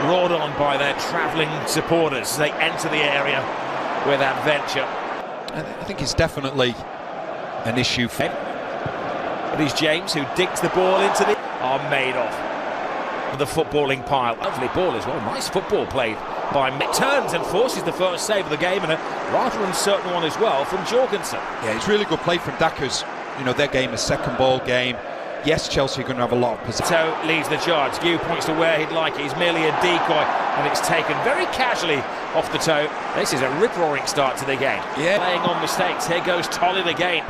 roared on by their travelling supporters as they enter the area with adventure. I think it's definitely an issue for It is James who digs the ball into the made off the footballing pile. Lovely ball as well, nice football played by Mick. Turns and forces the first save of the game, and a rather uncertain one as well from Jorgensen. Yeah, it's really good play from Dackers. You know, their game is second ball game. Yes, Chelsea are going to have a lot of possession. So leads the charge. Gu points to where he'd like it. He's merely a decoy, and it's taken very casually off the toe. This is a rip-roaring start to the game. Yeah. Playing on mistakes. Here goes Tollin again.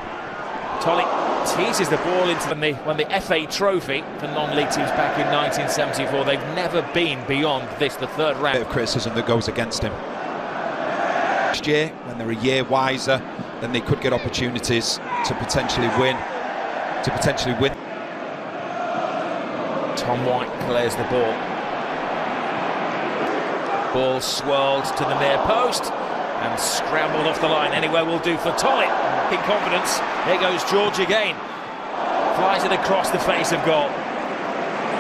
Tollin teases the ball into when the FA Trophy for non-league teams back in 1974. They've never been beyond this, the third round. A bit of criticism that goes against him. Next year, when they're a year wiser, then they could get opportunities to potentially win. Tom White clears the ball. Ball swirled to the near post and scrambled off the line. Anywhere will do for Tollin. In confidence, here goes George again. Flies it across the face of goal.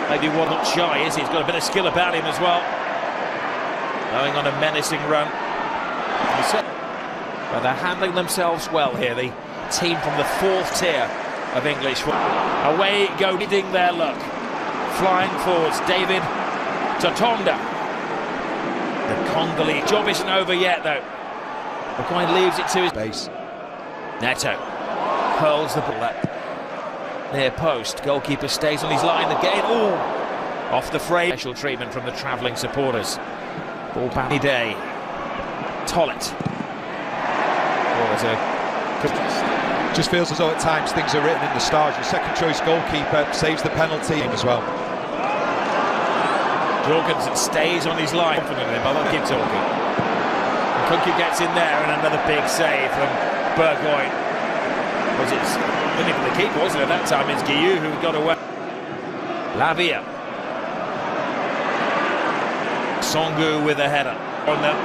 Maybe one not shy, is he? He's got a bit of skill about him as well. Going on a menacing run. But they're handling themselves well here, the team from the fourth tier of English football. Away go, leading their luck. Flying forwards, David Totonda. The Congolese job isn't over yet, though. McCoy leaves it to his base. Neto hurls the ball at near post. Goalkeeper stays on his line again. Ooh, off the frame. Special treatment from the travelling supporters. Ball back day. Tollett. Just feels as though at times things are written in the stars. Your second choice goalkeeper saves the penalty as well. Jorgensen stays on his line. Confidently, but I'll keep talking. Kunku gets in there and another big save from Burgoyne. Was it even the keeper, wasn't it? At that time it's Guiu who got away. Lavia. Songu with a header on the.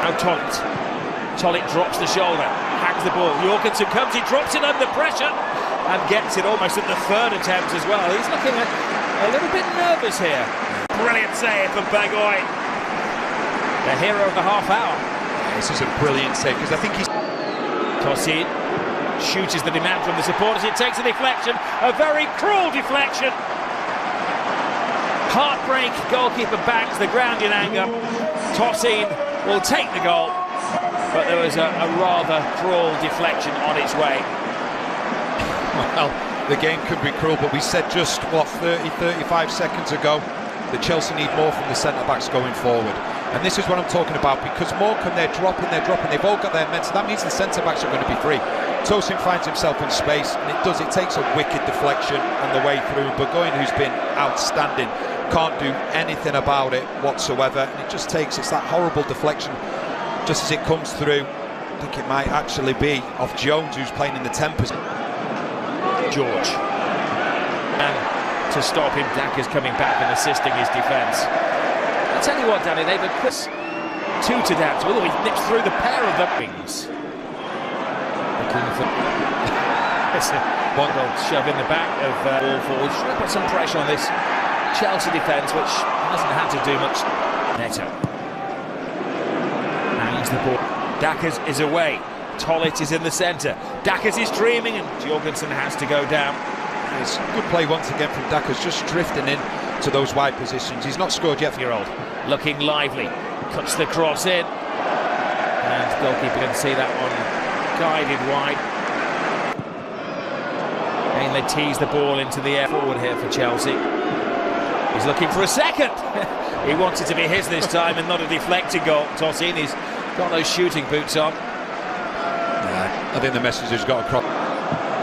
Now Tollett drops the shoulder, hangs the ball. Jorgensen comes, he drops it under pressure and gets it almost at the third attempt as well. He's looking a little bit nervous here. Brilliant save from Burgoyne. The hero of the half hour. This is a brilliant save because I think he's. Tosin shoots the demand from the supporters. It takes a deflection, a very cruel deflection. Heartbreak. Goalkeeper bangs the ground in anger. Tosin will take the goal, but there was a rather cruel deflection on its way. Well, the game could be cruel, but we said just, what, 35 seconds ago that Chelsea need more from the centre-backs going forward. And this is what I'm talking about, because Morecambe, they're dropping, they've all got their men, so that means the centre-backs are going to be free. Tosin finds himself in space, and it takes a wicked deflection on the way through. Burgoyne, who's been outstanding, can't do anything about it whatsoever, and it's that horrible deflection just as it comes through. I think it might actually be off Jones, who's playing in the 10 position. George, and to stop him, Dackers coming back and assisting his defence. I'll tell you what, Danny, they've acquired 2 to dance. Well, he nips through the pair of the wings. Looking for one goal shove in the back of all forward. Should put some pressure on this Chelsea defence, which hasn't had to do much. Neto hangs the ball. Dackers is away. Tollett is in the centre. Dackers is dreaming, and Jorgensen has to go down. It's good play once again from Dackers, just drifting in to those wide positions. He's not scored yet. Year-old looking lively, cuts the cross in, and goalkeeper can see that one guided wide. And they tease the ball into the air forward here for Chelsea. He's looking for a second. He wants it to be his this time and not a deflected goal. Tosin, he's got those shooting boots on. I think the message has got across.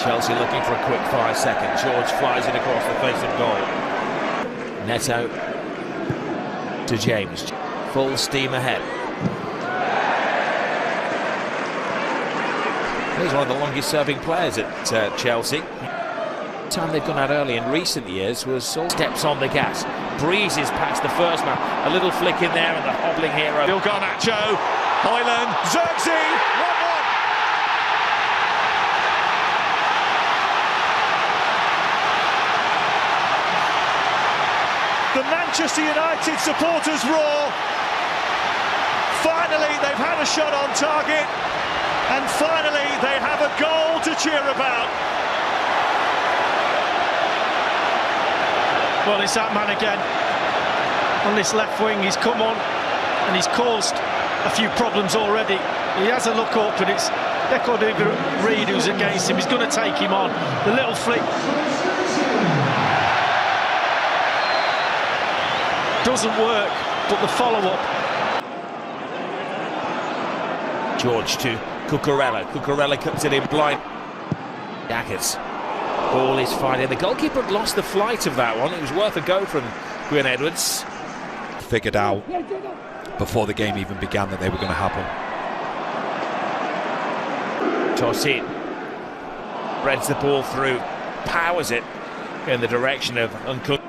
Chelsea looking for a quick fire second. George flies it across the face of goal. Neto to James. Full steam ahead. He's one of the longest serving players at Chelsea. The time they've gone out early in recent years was all steps on the gas. Breezes past the first man. A little flick in there and the hobbling hero. Bill Garnacho, Hoyland, Xerxes, 1-1. Manchester United supporters roar. Finally, they've had a shot on target, and finally they have a goal to cheer about. Well, it's that man again on this left wing. He's come on and he's caused a few problems already. He has a look up, and it's Reed who's against him. He's going to take him on. The little flick doesn't work, but the follow-up. George to Cucurella. Cucurella cuts it in blind. Jackets. Ball is fighting. The goalkeeper had lost the flight of that one. It was worth a go from Gwyn Edwards. Figured out before the game even began that they were going to happen. Tchelsea spreads the ball through, powers it in the direction of Nkunku.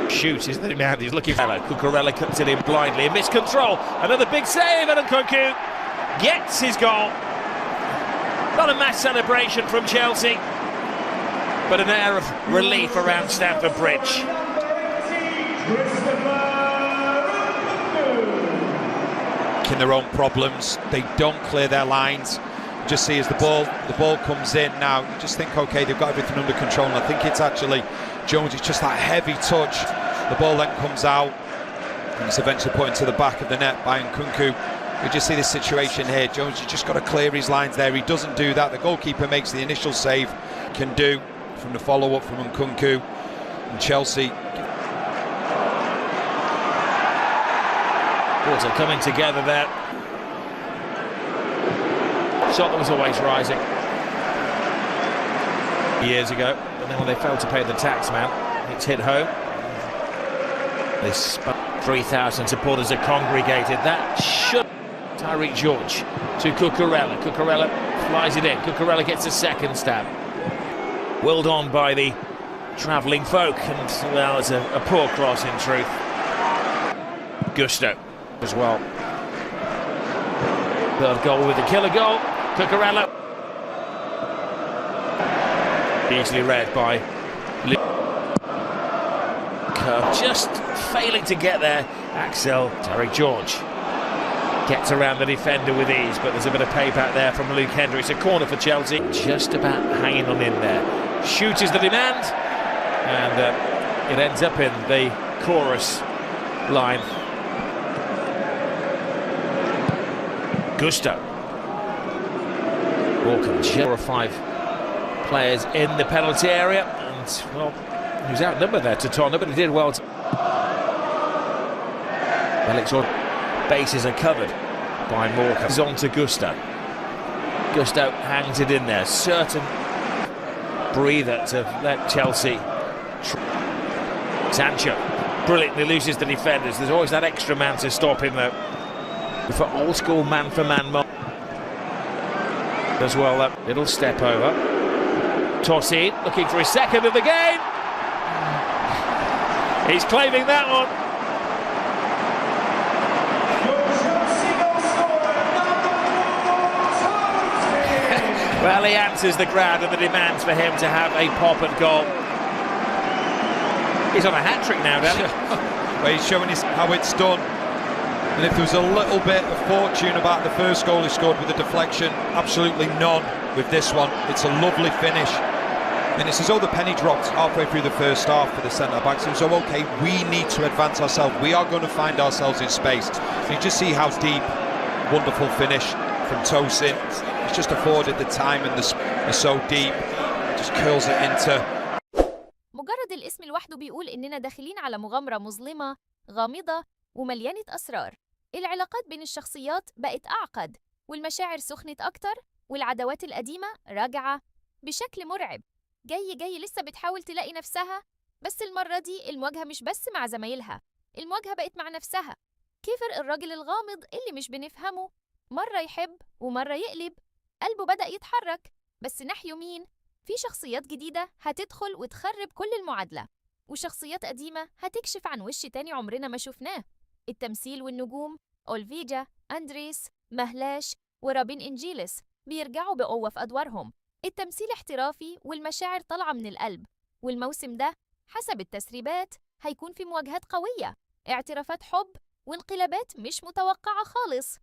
Shoots is the man he's looking for. Cucurella cuts it in blindly and missed control. Another big save, and Nkunku gets his goal. Not a mass celebration from Chelsea, but an air of relief around Stamford Bridge. In their own problems, they don't clear their lines. Just see as the ball comes in now, you just think, okay, they've got everything under control. And I think it's actually Jones. It's just that heavy touch. The ball then comes out, and it's eventually put into the back of the net by Nkunku. You just see this situation here. Jones, you just got to clear his lines there. He doesn't do that. The goalkeeper makes the initial save. Can do from the follow-up from Nkunku. And Chelsea. Water coming together there. Shot that was always rising years ago, but then when they failed to pay the tax man, it's hit home. This 3,000 supporters are congregated. That should. Tyreek George to Cucurella. Cucurella flies it in. Cucurella gets a second stab. Willed on by the travelling folk, and well, it's a poor cross in truth. Gusto as well. Third goal with the killer goal. Cucurella. Easily read by just failing to get there. Axel. Tyreek George gets around the defender with ease, but there's a bit of payback there from Luke Henry. It's a corner for Chelsea. Just about hanging on in there. Shoot is the demand, and it ends up in the chorus line. Gusto. Walker, 4 or 5 players in the penalty area, and well, he was outnumbered there to Tonda, but he did well. Felix's bases are covered by Morka. He's on to Gusto. Gusto hangs it in there. Certain breather to let Chelsea. Sancho brilliantly loses the defenders. There's always that extra man to stop him though. For old school man-for-man as well, that little step over. Tchelsea looking for his second of the game. He's claiming that one. Well, he answers the crowd and the demands for him to have a pop at goal. He's on a hat-trick now, Danny. Well, he's showing us how it's done. And if there was a little bit of fortune about the first goal he scored with a deflection, absolutely none with this one. It's a lovely finish. And it's as though the penny dropped halfway through the first half for the centre-backs. And so, OK, we need to advance ourselves. We are going to find ourselves in space. You just see how deep, wonderful finish from Tosin. It's just afforded the time, and the is so deep. Just curls it into. مجرد الاسم لوحده بيقول إننا داخلين على مغامرة مظلمة، غامضة ومليانة أسرار. العلاقات بين الشخصيات بقت أعقد، والمشاعر سخنت أكتر، والعداوات القديمة راجعة بشكل مرعب. جاي لسه بتحاول تلاقي نفسها، بس المرة دي المواجهة مش بس مع زمايلها، المواجهة بقت مع نفسها. كيفر الراجل الغامض اللي مش بنفهمه، مرة يحب ومرة يقلب، قلبه بدأ يتحرك، بس ناحيه مين؟ في شخصيات جديدة هتدخل وتخرب كل المعادلة، وشخصيات قديمة هتكشف عن وش تاني عمرنا ما شفناه. التمثيل والنجوم أولفيجا، أندريس، مهلاش ورابين إنجيلس بيرجعوا بقوة في أدوارهم. التمثيل احترافي والمشاعر طالعة من القلب، والموسم ده حسب التسريبات هيكون في مواجهات قوية، اعترافات حب وانقلابات مش متوقعة خالص.